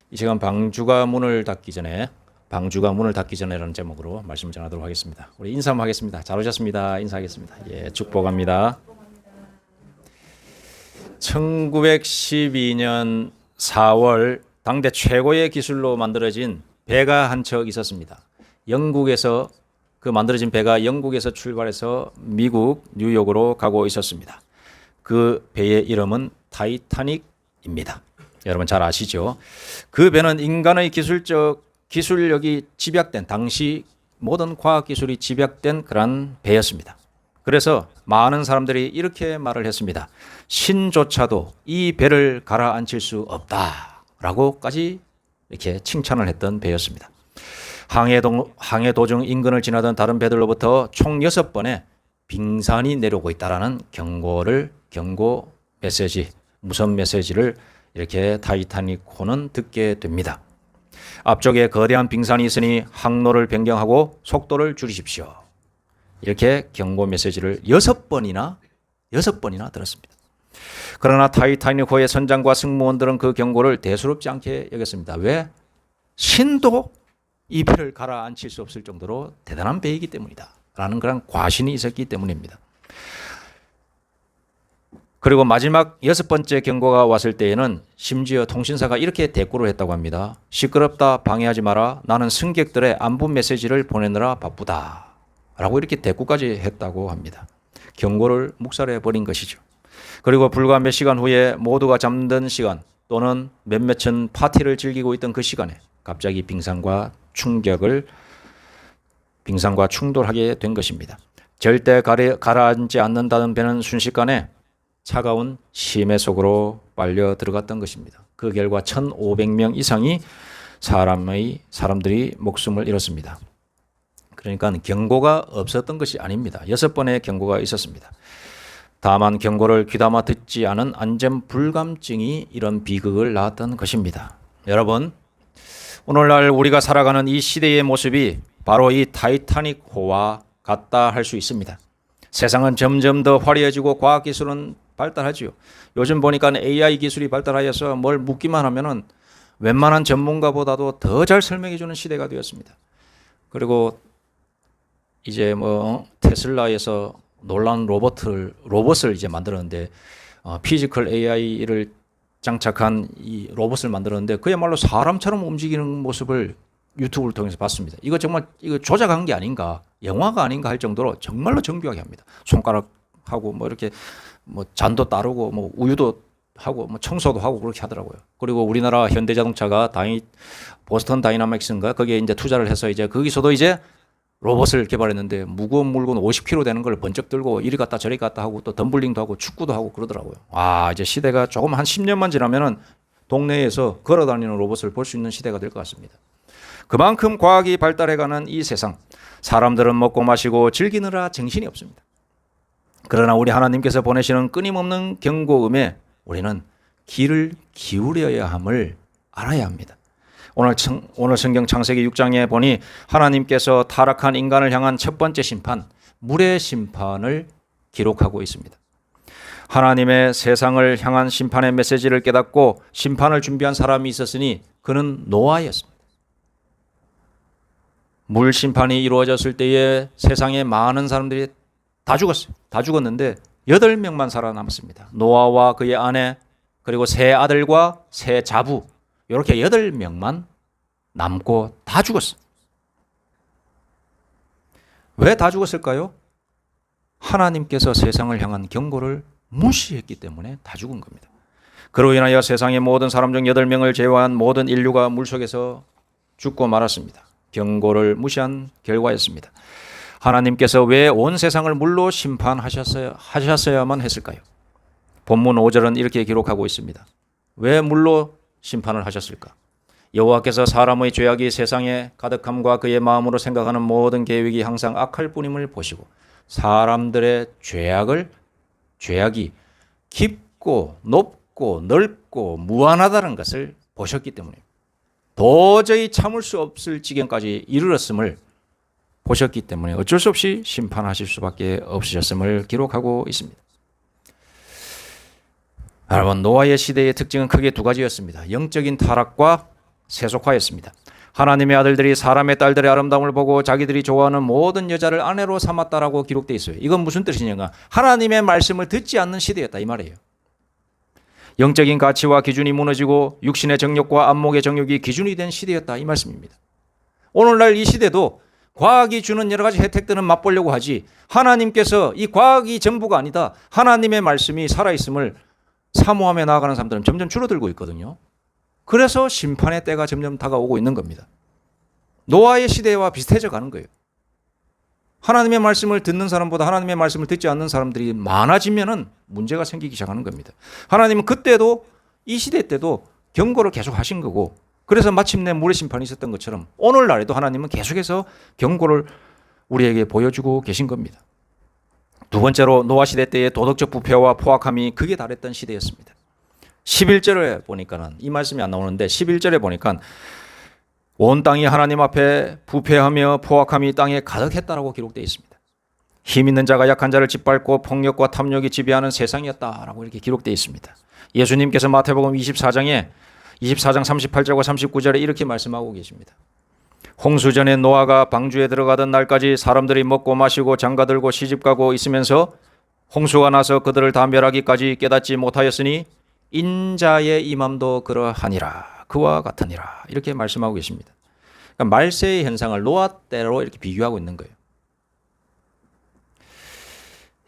이 시간 방주가 문을 닫기 전에라는 제목으로 말씀 전하도록 하겠습니다. 우리 인사 한번 하겠습니다. 잘 오셨습니다. 인사하겠습니다. 예, 축복합니다. 1912년 4월 당대 최고의 기술로 만들어진 배가 한 척 있었습니다. 영국에서 만들어진 배가 영국에서 출발해서 미국 뉴욕으로 가고 있었습니다. 그 배의 이름은 타이타닉입니다. 여러분 잘 아시죠? 그 배는 인간의 기술력이 집약된, 당시 모든 과학기술이 집약된 그런 배였습니다. 그래서 많은 사람들이 이렇게 말을 했습니다. 신조차도 이 배를 가라앉힐 수 없다라고까지 이렇게 칭찬을 했던 배였습니다. 항해 도중 인근을 지나던 다른 배들로부터 총 6번의 빙산이 내려오고 있다라는 경고 메시지, 무선 메시지를 이렇게 타이타닉호는 듣게 됩니다. 앞쪽에 거대한 빙산이 있으니 항로를 변경하고 속도를 줄이십시오. 이렇게 경고 메시지를 6번이나 들었습니다. 그러나 타이타닉호의 선장과 승무원들은 그 경고를 대수롭지 않게 여겼습니다. 왜? 신도 이 배를 가라앉힐 수 없을 정도로 대단한 배이기 때문이다 라는 그런 과신이 있었기 때문입니다. 그리고 마지막 6번째 경고가 왔을 때에는 심지어 통신사가 이렇게 대꾸를 했다고 합니다. 시끄럽다, 방해하지 마라. 나는 승객들의 안부 메시지를 보내느라 바쁘다 라고 이렇게 대꾸까지 했다고 합니다. 경고를 묵살해 버린 것이죠. 그리고 불과 몇 시간 후에 모두가 잠든 시간 또는 몇몇은 파티를 즐기고 있던 그 시간에 갑자기 빙산과 충돌하게 된 것입니다. 절대 가라앉지 않는다는 배는 순식간에 차가운 심해 속으로 빨려 들어갔던 것입니다. 그 결과 1,500명 이상이 사람들이 목숨을 잃었습니다. 그러니까 경고가 없었던 것이 아닙니다. 6번의 경고가 있었습니다. 다만 경고를 귀담아 듣지 않은 안전 불감증이 이런 비극을 낳았던 것입니다. 여러분, 오늘날 우리가 살아가는 이 시대의 모습이 바로 이 타이타닉호와 같다 할 수 있습니다. 세상은 점점 더 화려해지고 과학기술은 발달하지요. 요즘 보니까 AI 기술이 발달하여서 뭘 묻기만 하면은 웬만한 전문가보다도 더 잘 설명해주는 시대가 되었습니다. 그리고 이제 테슬라에서 놀라운 로봇을 이제 만들었는데 피지컬 AI를 장착한 이 로봇을 만들었는데 그야말로 사람처럼 움직이는 모습을 유튜브를 통해서 봤습니다. 이거 정말 조작한 게 아닌가, 영화가 아닌가 할 정도로 정말로 정교하게 합니다. 손가락하고 이렇게 잔도 따르고 우유도 하고 청소도 하고 그렇게 하더라고요. 그리고 우리나라 현대자동차가 보스턴 다이나믹스인가 거기에 이제 투자를 해서 이제 거기서도 이제 로봇을 개발했는데 무거운 물건 50kg 되는 걸 번쩍 들고 이리 갔다 저리 갔다 하고 또 덤블링도 하고 축구도 하고 그러더라고요. 이제 시대가 조금 한 10년만 지나면은 동네에서 걸어다니는 로봇을 볼 수 있는 시대가 될 것 같습니다. 그만큼 과학이 발달해가는 이 세상, 사람들은 먹고 마시고 즐기느라 정신이 없습니다. 그러나 우리 하나님께서 보내시는 끊임없는 경고음에 우리는 귀를 기울여야 함을 알아야 합니다. 오늘 성경 창세기 6장에 보니 하나님께서 타락한 인간을 향한 첫 번째 심판, 물의 심판을 기록하고 있습니다. 하나님의 세상을 향한 심판의 메시지를 깨닫고 심판을 준비한 사람이 있었으니 그는 노아였습니다. 물 심판이 이루어졌을 때에 세상에 많은 사람들이 다 죽었어요. 다 죽었는데 8명만 살아남았습니다. 노아와 그의 아내 그리고 세 아들과 세 자부 이렇게 8명만 남고 다 죽었어요. 왜 다 죽었을까요? 하나님께서 세상을 향한 경고를 무시했기 때문에 다 죽은 겁니다. 그로 인하여 세상의 모든 사람 중 8명을 제외한 모든 인류가 물속에서 죽고 말았습니다. 경고를 무시한 결과였습니다. 하나님께서 왜 온 세상을 물로 심판하셨어야만 했을까요? 본문 5절은 이렇게 기록하고 있습니다. 왜 물로 심판을 하셨을까? 여호와께서 사람의 죄악이 세상에 가득함과 그의 마음으로 생각하는 모든 계획이 항상 악할 뿐임을 보시고 사람들의 죄악이 깊고 높고 넓고 무한하다는 것을 보셨기 때문입니다. 도저히 참을 수 없을 지경까지 이르렀음을 보셨기 때문에 어쩔 수 없이 심판하실 수밖에 없으셨음을 기록하고 있습니다. 여러분, 노아의 시대의 특징은 크게 두 가지였습니다. 영적인 타락과 세속화했습니다. 하나님의 아들들이 사람의 딸들의 아름다움을 보고 자기들이 좋아하는 모든 여자를 아내로 삼았다라고 기록되어 있어요. 이건 무슨 뜻이냐면 하나님의 말씀을 듣지 않는 시대였다 이 말이에요. 영적인 가치와 기준이 무너지고 육신의 정욕과 안목의 정욕이 기준이 된 시대였다 이 말씀입니다. 오늘날 이 시대도 과학이 주는 여러 가지 혜택들은 맛보려고 하지 하나님께서 이 과학이 전부가 아니다. 하나님의 말씀이 살아있음을 사모하며 나아가는 사람들은 점점 줄어들고 있거든요. 그래서 심판의 때가 점점 다가오고 있는 겁니다. 노아의 시대와 비슷해져 가는 거예요. 하나님의 말씀을 듣는 사람보다 하나님의 말씀을 듣지 않는 사람들이 많아지면은 문제가 생기기 시작하는 겁니다. 하나님은 그때도 이 시대 때도 경고를 계속 하신 거고 그래서 마침내 물의 심판이 있었던 것처럼 오늘날에도 하나님은 계속해서 경고를 우리에게 보여주고 계신 겁니다. 두 번째로 노아 시대 때의 도덕적 부패와 포악함이 극에 달했던 시대였습니다. 11절에 보니까는 이 말씀이 안 나오는데 11절에 보니까 온 땅이 하나님 앞에 부패하며 포악함이 땅에 가득했다라고 기록되어 있습니다. 힘 있는 자가 약한 자를 짓밟고 폭력과 탐욕이 지배하는 세상이었다라고 이렇게 기록되어 있습니다. 예수님께서 마태복음 24장 38절과 39절에 이렇게 말씀하고 계십니다. 홍수전에 노아가 방주에 들어가던 날까지 사람들이 먹고 마시고 장가들고 시집가고 있으면서 홍수가 나서 그들을 다 멸하기까지 깨닫지 못하였으니 인자의 임함도 그러하니라 그와 같으니라 이렇게 말씀하고 계십니다. 그러니까 말세의 현상을 노아 때로 이렇게 비교하고 있는 거예요.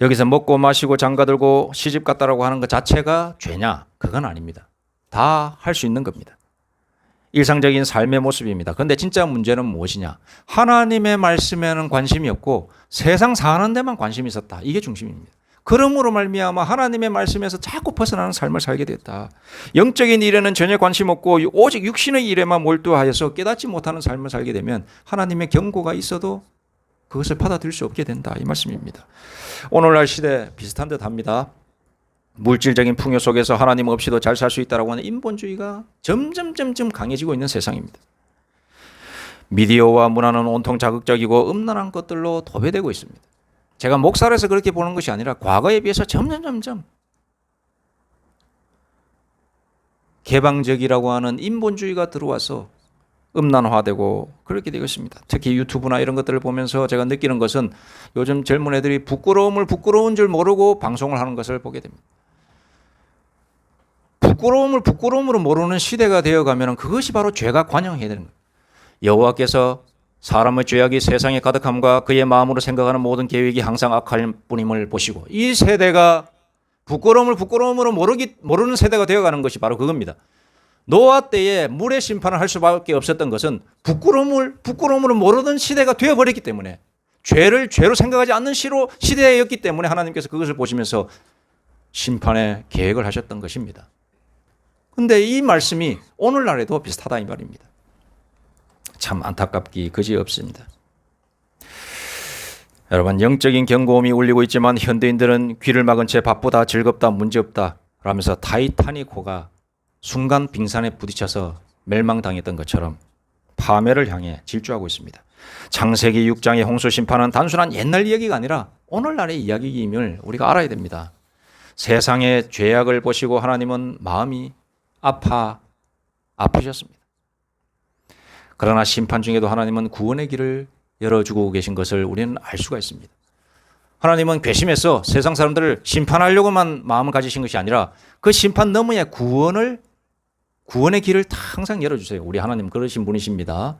여기서 먹고 마시고 장가들고 시집갔다라고 하는 것 자체가 죄냐? 그건 아닙니다. 다 할 수 있는 겁니다. 일상적인 삶의 모습입니다. 그런데 진짜 문제는 무엇이냐? 하나님의 말씀에는 관심이 없고 세상 사는 데만 관심이 있었다. 이게 중심입니다. 그러므로 말미암아 하나님의 말씀에서 자꾸 벗어나는 삶을 살게 됐다. 영적인 일에는 전혀 관심 없고 오직 육신의 일에만 몰두하여서 깨닫지 못하는 삶을 살게 되면 하나님의 경고가 있어도 그것을 받아들일 수 없게 된다. 이 말씀입니다. 오늘날 시대 비슷한 듯 합니다. 물질적인 풍요 속에서 하나님 없이도 잘 살 수 있다고 하는 인본주의가 점점 강해지고 있는 세상입니다. 미디어와 문화는 온통 자극적이고 음란한 것들로 도배되고 있습니다. 제가 목사라서 그렇게 보는 것이 아니라 과거에 비해서 점점 개방적이라고 하는 인본주의가 들어와서 음란화되고 그렇게 되고 있습니다. 특히 유튜브나 이런 것들을 보면서 제가 느끼는 것은 요즘 젊은 애들이 부끄러운 줄 모르고 방송을 하는 것을 보게 됩니다. 부끄러움을 부끄러움으로 모르는 시대가 되어가면 그것이 바로 죄가 관영해야 되는 거예요. 여호와께서 사람의 죄악이 세상에 가득함과 그의 마음으로 생각하는 모든 계획이 항상 악할 뿐임을 보시고 이 세대가 부끄러움으로 모르는 세대가 되어가는 것이 바로 그겁니다. 노아 때에 물의 심판을 할 수밖에 없었던 것은 부끄러움으로 모르던 시대가 되어버렸기 때문에 죄를 죄로 생각하지 않는 시대였기 때문에 하나님께서 그것을 보시면서 심판의 계획을 하셨던 것입니다. 그런데 이 말씀이 오늘날에도 비슷하다 이 말입니다. 참 안타깝기 그지없습니다. 여러분 영적인 경고음이 울리고 있지만 현대인들은 귀를 막은 채 바쁘다 즐겁다 문제없다 라면서 타이타닉호가 순간 빙산에 부딪혀서 멸망당했던 것처럼 파멸을 향해 질주하고 있습니다. 창세기 6장의 홍수 심판은 단순한 옛날 이야기가 아니라 오늘날의 이야기임을 우리가 알아야 됩니다. 세상의 죄악을 보시고 하나님은 마음이 아프셨습니다. 그러나 심판 중에도 하나님은 구원의 길을 열어주고 계신 것을 우리는 알 수가 있습니다. 하나님은 괘씸해서 세상 사람들을 심판하려고만 마음을 가지신 것이 아니라 그 심판 너머에 구원의 길을 항상 열어주세요. 우리 하나님 그러신 분이십니다.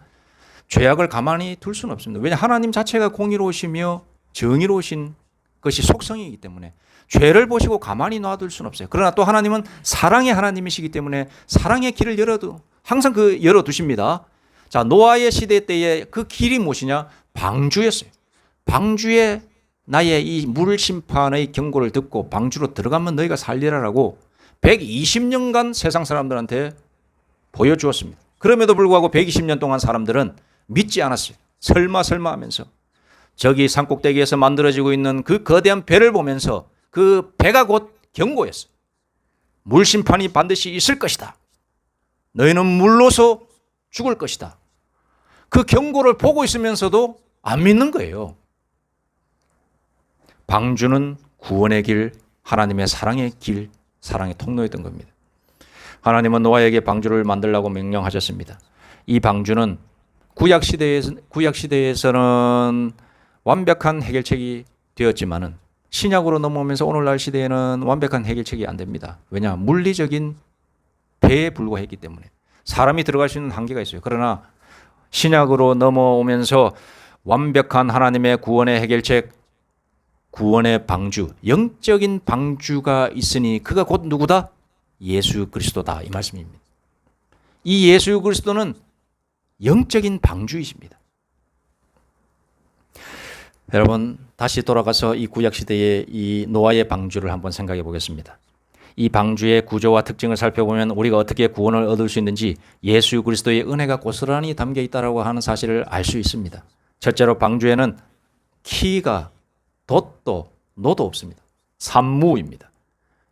죄악을 가만히 둘 수는 없습니다. 왜냐하면 하나님 자체가 공의로우시며 정의로우신 것이 속성이기 때문에 죄를 보시고 가만히 놔둘 수는 없어요. 그러나 또 하나님은 사랑의 하나님이시기 때문에 사랑의 길을 항상 열어두십니다. 자, 노아의 시대 때의 그 길이 무엇이냐? 방주였어요. 방주에 나의 이 물 심판의 경고를 듣고 방주로 들어가면 너희가 살리라라고 120년간 세상 사람들한테 보여주었습니다. 그럼에도 불구하고 120년 동안 사람들은 믿지 않았어요. 설마 하면서 저기 산꼭대기에서 만들어지고 있는 그 거대한 배를 보면서 그 배가 곧 경고였어요. 물 심판이 반드시 있을 것이다. 너희는 물로서 죽을 것이다. 그 경고를 보고 있으면서도 안 믿는 거예요. 방주는 구원의 길, 하나님의 사랑의 길, 사랑의 통로였던 겁니다. 하나님은 노아에게 방주를 만들라고 명령하셨습니다. 이 방주는 구약 시대에서는 완벽한 해결책이 되었지만은 신약으로 넘어오면서 오늘날 시대에는 완벽한 해결책이 안 됩니다. 왜냐? 물리적인 배에 불과했기 때문에 사람이 들어갈 수 있는 한계가 있어요. 그러나 신약으로 넘어오면서 완벽한 하나님의 구원의 해결책, 구원의 방주, 영적인 방주가 있으니 그가 곧 누구다? 예수 그리스도다, 이 말씀입니다. 이 예수 그리스도는 영적인 방주이십니다. 여러분, 다시 돌아가서 이 구약시대의 이 노아의 방주를 한번 생각해 보겠습니다. 이 방주의 구조와 특징을 살펴보면 우리가 어떻게 구원을 얻을 수 있는지 예수 그리스도의 은혜가 고스란히 담겨 있다고 하는 사실을 알 수 있습니다. 첫째로 방주에는 키가, 돛도, 노도 없습니다. 산무입니다.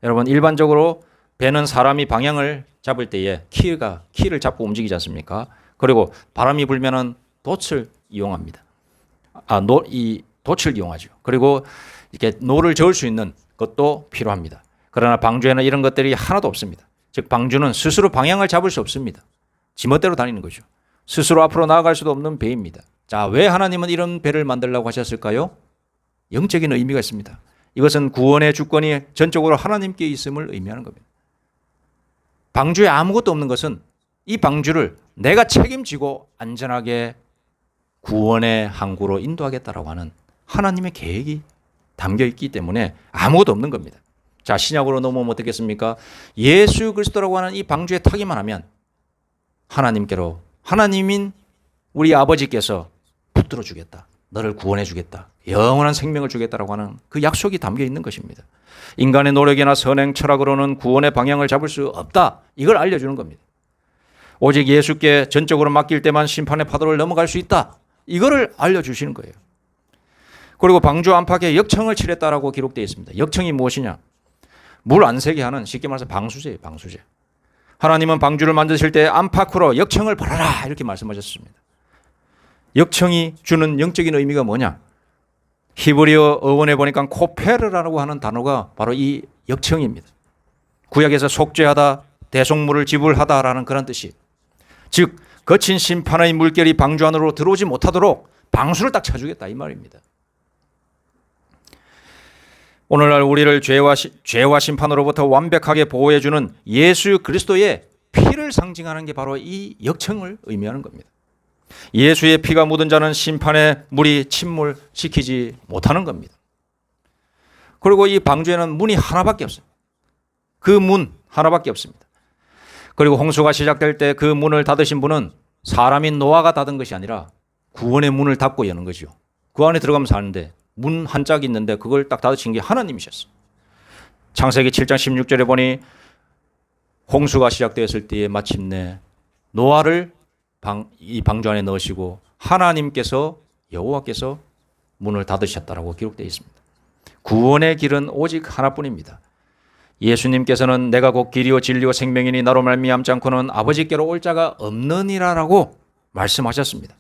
여러분, 일반적으로 배는 사람이 방향을 잡을 때에 키를 잡고 움직이지 않습니까? 그리고 바람이 불면은 돛을 이용합니다. 이 돛을 이용하죠. 그리고 이렇게 노를 저을 수 있는 것도 필요합니다. 그러나 방주에는 이런 것들이 하나도 없습니다. 즉 방주는 스스로 방향을 잡을 수 없습니다. 지멋대로 다니는 거죠. 스스로 앞으로 나아갈 수도 없는 배입니다. 자, 왜 하나님은 이런 배를 만들라고 하셨을까요? 영적인 의미가 있습니다. 이것은 구원의 주권이 전적으로 하나님께 있음을 의미하는 겁니다. 방주에 아무것도 없는 것은 이 방주를 내가 책임지고 안전하게 구원의 항구로 인도하겠다라고 하는 하나님의 계획이 담겨 있기 때문에 아무것도 없는 겁니다. 자, 신약으로 넘어오면 어떻겠습니까? 예수 그리스도라고 하는 이 방주에 타기만 하면 하나님께로, 하나님인 우리 아버지께서 붙들어 주겠다, 너를 구원해 주겠다, 영원한 생명을 주겠다라고 하는 그 약속이 담겨 있는 것입니다. 인간의 노력이나 선행 철학으로는 구원의 방향을 잡을 수 없다, 이걸 알려주는 겁니다. 오직 예수께 전적으로 맡길 때만 심판의 파도를 넘어갈 수 있다, 이거를 알려주시는 거예요. 그리고 방주 안팎에 역청을 칠했다라고 기록되어 있습니다. 역청이 무엇이냐? 물 안 새게 하는, 쉽게 말해서 방수제예요. 방수제. 하나님은 방주를 만드실 때 안팎으로 역청을 벌여라, 이렇게 말씀하셨습니다. 역청이 주는 영적인 의미가 뭐냐? 히브리어 어원에 보니까 코페르라고 하는 단어가 바로 이 역청입니다. 구약에서 속죄하다, 대속물을 지불하다라는 그런 뜻이, 즉 거친 심판의 물결이 방주 안으로 들어오지 못하도록 방수를 딱 쳐주겠다, 이 말입니다. 오늘날 우리를 죄와 심판으로부터 완벽하게 보호해주는 예수 그리스도의 피를 상징하는 게 바로 이 역청을 의미하는 겁니다. 예수의 피가 묻은 자는 심판의 물이 침몰시키지 못하는 겁니다. 그리고 이 방주에는 문이 하나밖에 없습니다. 그 문 하나밖에 없습니다. 그리고 홍수가 시작될 때 그 문을 닫으신 분은 사람인 노아가 닫은 것이 아니라 구원의 문을 닫고 여는 거죠. 그 안에 들어가면 사는데 문 한 짝이 있는데 그걸 딱 닫으신 게 하나님이셨어요. 창세기 7장 16절에 보니 홍수가 시작되었을 때에 마침내 노아를 이 방주 안에 넣으시고 하나님께서, 여호와께서 문을 닫으셨다라고 기록되어 있습니다. 구원의 길은 오직 하나뿐입니다. 예수님께서는 내가 곧 길이요 진리요 생명이니 나로 말미암지 않고는 아버지께로 올 자가 없느니라라고 말씀하셨습니다.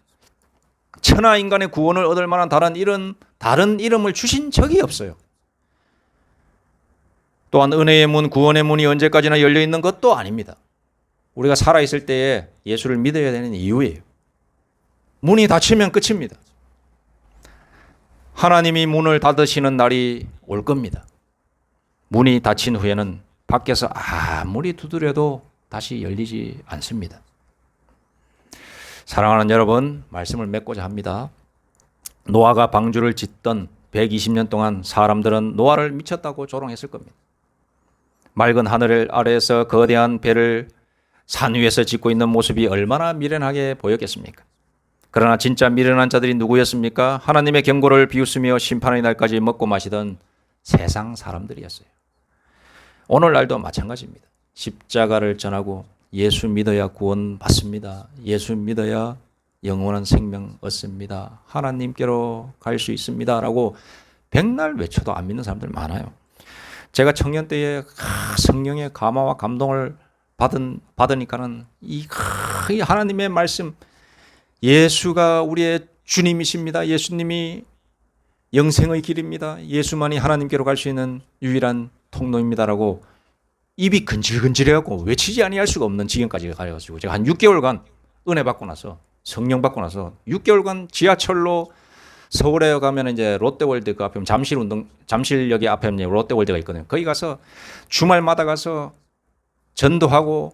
천하 인간의 구원을 얻을 만한 다른 이름을 주신 적이 없어요. 또한 은혜의 문, 구원의 문이 언제까지나 열려 있는 것도 아닙니다. 우리가 살아있을 때에 예수를 믿어야 되는 이유예요. 문이 닫히면 끝입니다. 하나님이 문을 닫으시는 날이 올 겁니다. 문이 닫힌 후에는 밖에서 아무리 두드려도 다시 열리지 않습니다. 사랑하는 여러분, 말씀을 맺고자 합니다. 노아가 방주를 짓던 120년 동안 사람들은 노아를 미쳤다고 조롱했을 겁니다. 맑은 하늘 아래에서 거대한 배를 산 위에서 짓고 있는 모습이 얼마나 미련하게 보였겠습니까? 그러나 진짜 미련한 자들이 누구였습니까? 하나님의 경고를 비웃으며 심판의 날까지 먹고 마시던 세상 사람들이었어요. 오늘날도 마찬가지입니다. 십자가를 전하고 예수 믿어야 구원 받습니다. 예수 믿어야 영원한 생명 얻습니다. 하나님께로 갈 수 있습니다. 라고 백날 외쳐도 안 믿는 사람들 많아요. 제가 청년 때에 성령의 감화와 감동을 받으니까는 이 하나님의 말씀, 예수가 우리의 주님이십니다. 예수님이 영생의 길입니다. 예수만이 하나님께로 갈 수 있는 유일한 통로입니다라고 입이 근질근질해갖고 외치지 아니할 수가 없는 지경까지 가가지고 제가 한 6개월간 은혜 받고 나서 성령 받고 나서 6개월간 지하철로 서울에 가면 이제 롯데월드 그 앞에 잠실역에 앞에 롯데월드가 있거든요. 거기 가서 주말마다 가서 전도하고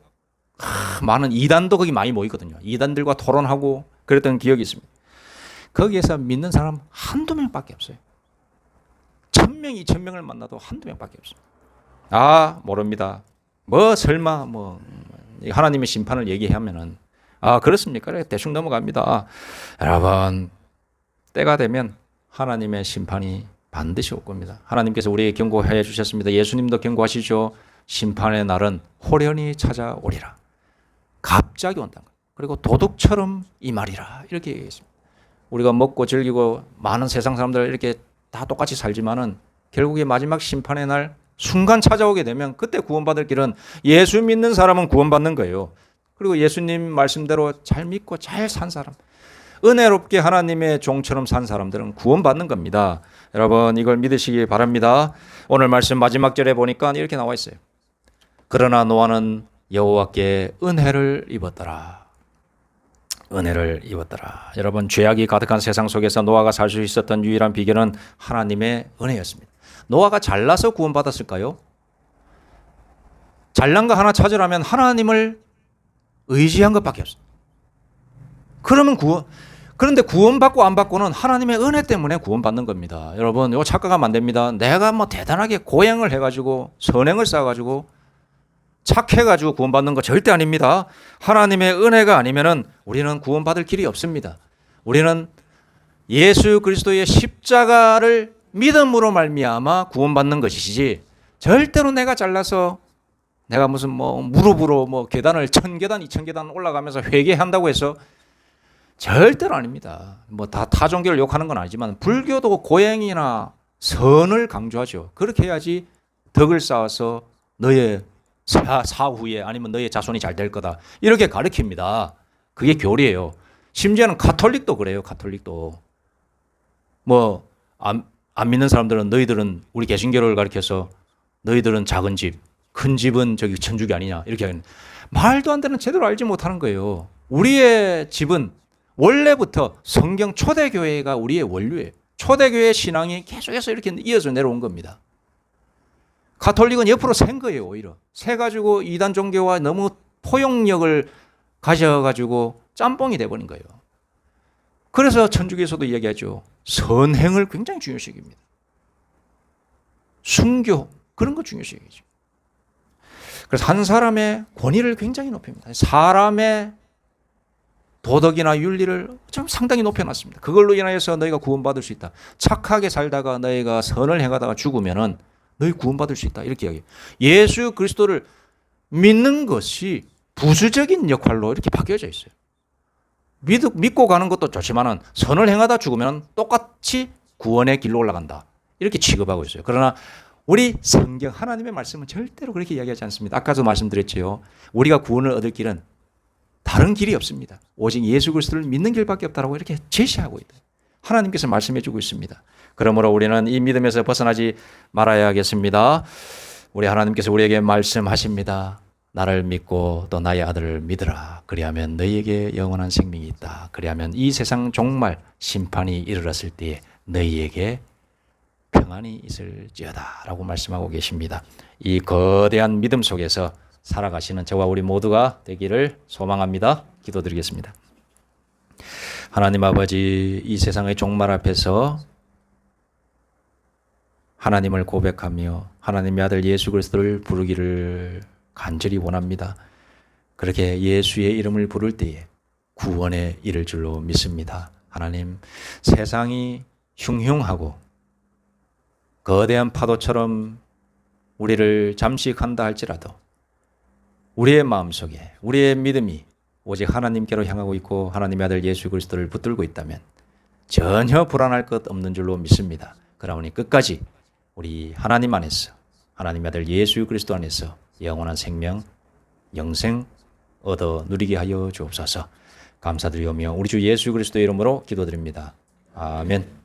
많은 이단도 거기 많이 모이거든요. 이단들과 토론하고 그랬던 기억이 있습니다. 거기에서 믿는 사람 한두 명밖에 없어요. 1000명, 2000명을 만나도 한두 명밖에 없어요. 아, 모릅니다. 뭐 설마 뭐 하나님의 심판을 얘기하면은 아, 그렇습니까? 그래, 대충 넘어갑니다. 여러분, 때가 되면 하나님의 심판이 반드시 올 겁니다. 하나님께서 우리에게 경고해 주셨습니다. 예수님도 경고하시죠. 심판의 날은 호련히 찾아오리라. 갑자기 온다. 그리고 도둑처럼 임하리라. 이렇게 얘기했습니다. 우리가 먹고 즐기고 많은 세상 사람들 이렇게 다 똑같이 살지만은 결국에 마지막 심판의 날 순간 찾아오게 되면 그때 구원받을 길은 예수 믿는 사람은 구원받는 거예요. 그리고 예수님 말씀대로 잘 믿고 잘 산 사람, 은혜롭게 하나님의 종처럼 산 사람들은 구원받는 겁니다. 여러분, 이걸 믿으시기 바랍니다. 오늘 말씀 마지막 절에 보니까 이렇게 나와 있어요. 그러나 노아는 여호와께 은혜를 입었더라. 은혜를 입었더라. 여러분, 죄악이 가득한 세상 속에서 노아가 살 수 있었던 유일한 비결은 하나님의 은혜였습니다. 노아가 잘나서 구원받았을까요? 잘난 거 하나 찾으라면 하나님을 의지한 것밖에 없어요. 그런데 구원받고 안 받고는 하나님의 은혜 때문에 구원받는 겁니다. 여러분, 이거 착각하면 안 됩니다. 내가 뭐 대단하게 고행을 해가지고 선행을 쌓아가지고 착해가지고 구원받는 거 절대 아닙니다. 하나님의 은혜가 아니면은 우리는 구원받을 길이 없습니다. 우리는 예수 그리스도의 십자가를 믿음으로 말미암아 구원받는 것이지 절대로 내가 잘나서 내가 무슨 뭐 무릎으로 뭐 계단을 1000계단, 2000계단 올라가면서 회개한다고 해서 절대로 아닙니다. 뭐 다 타종교를 욕하는 건 아니지만 불교도 고행이나 선을 강조하죠. 그렇게 해야지 덕을 쌓아서 너의 사후에 아니면 너의 자손이 잘 될 거다. 이렇게 가르칩니다. 그게 교리예요. 심지어는 가톨릭도 그래요. 가톨릭도. 뭐 안 믿는 사람들은 너희들은 우리 개신교를 가르쳐서 너희들은 작은 집, 큰 집은 저기 천주교 아니냐 이렇게 하는 말도 안 되는 제대로 알지 못하는 거예요. 우리의 집은 원래부터 성경 초대교회가 우리의 원류예요. 초대교회 신앙이 계속해서 이렇게 이어져 내려온 겁니다. 가톨릭은 옆으로 샌 거예요. 오히려 새가지고 이단 종교와 너무 포용력을 가져가지고 짬뽕이 돼버린 거예요. 그래서 천주교에서도 이야기하죠. 선행을 굉장히 중요시 여깁니다. 순교 그런 거 중요시 여기죠. 그래서 한 사람의 권위를 굉장히 높입니다. 사람의 도덕이나 윤리를 좀 상당히 높여놨습니다. 그걸로 인하여서 너희가 구원받을 수 있다. 착하게 살다가 너희가 선을 행하다가 죽으면은 너희 구원받을 수 있다. 이렇게 이야기해요. 예수 그리스도를 믿는 것이 부수적인 역할로 이렇게 바뀌어져 있어요. 믿고 가는 것도 좋지만은 선을 행하다 죽으면 똑같이 구원의 길로 올라간다. 이렇게 취급하고 있어요. 그러나 우리 성경 하나님의 말씀은 절대로 그렇게 이야기하지 않습니다. 아까도 말씀드렸죠. 우리가 구원을 얻을 길은 다른 길이 없습니다. 오직 예수 그리스도를 믿는 길밖에 없다라고 이렇게 제시하고 있다. 하나님께서 말씀해 주고 있습니다. 그러므로 우리는 이 믿음에서 벗어나지 말아야겠습니다. 우리 하나님께서 우리에게 말씀하십니다. 나를 믿고 또 나의 아들을 믿으라. 그리하면 너희에게 영원한 생명이 있다. 그리하면 이 세상 종말 심판이 이르렀을 때에 너희에게 평안이 있을지어다 라고 말씀하고 계십니다. 이 거대한 믿음 속에서 살아가시는 저와 우리 모두가 되기를 소망합니다. 기도드리겠습니다. 하나님 아버지, 이 세상의 종말 앞에서 하나님을 고백하며 하나님의 아들 예수 그리스도를 부르기를 간절히 원합니다. 그렇게 예수의 이름을 부를 때에 구원에 이를 줄로 믿습니다. 하나님, 세상이 흉흉하고 거대한 파도처럼 우리를 잠식한다 할지라도 우리의 마음속에 우리의 믿음이 오직 하나님께로 향하고 있고 하나님의 아들 예수 그리스도를 붙들고 있다면 전혀 불안할 것 없는 줄로 믿습니다. 그러니 끝까지 우리 하나님 안에서 하나님의 아들 예수 그리스도 안에서 영원한 생명, 영생 얻어 누리게 하여 주옵소서. 감사드리오며 우리 주 예수 그리스도의 이름으로 기도드립니다. 아멘.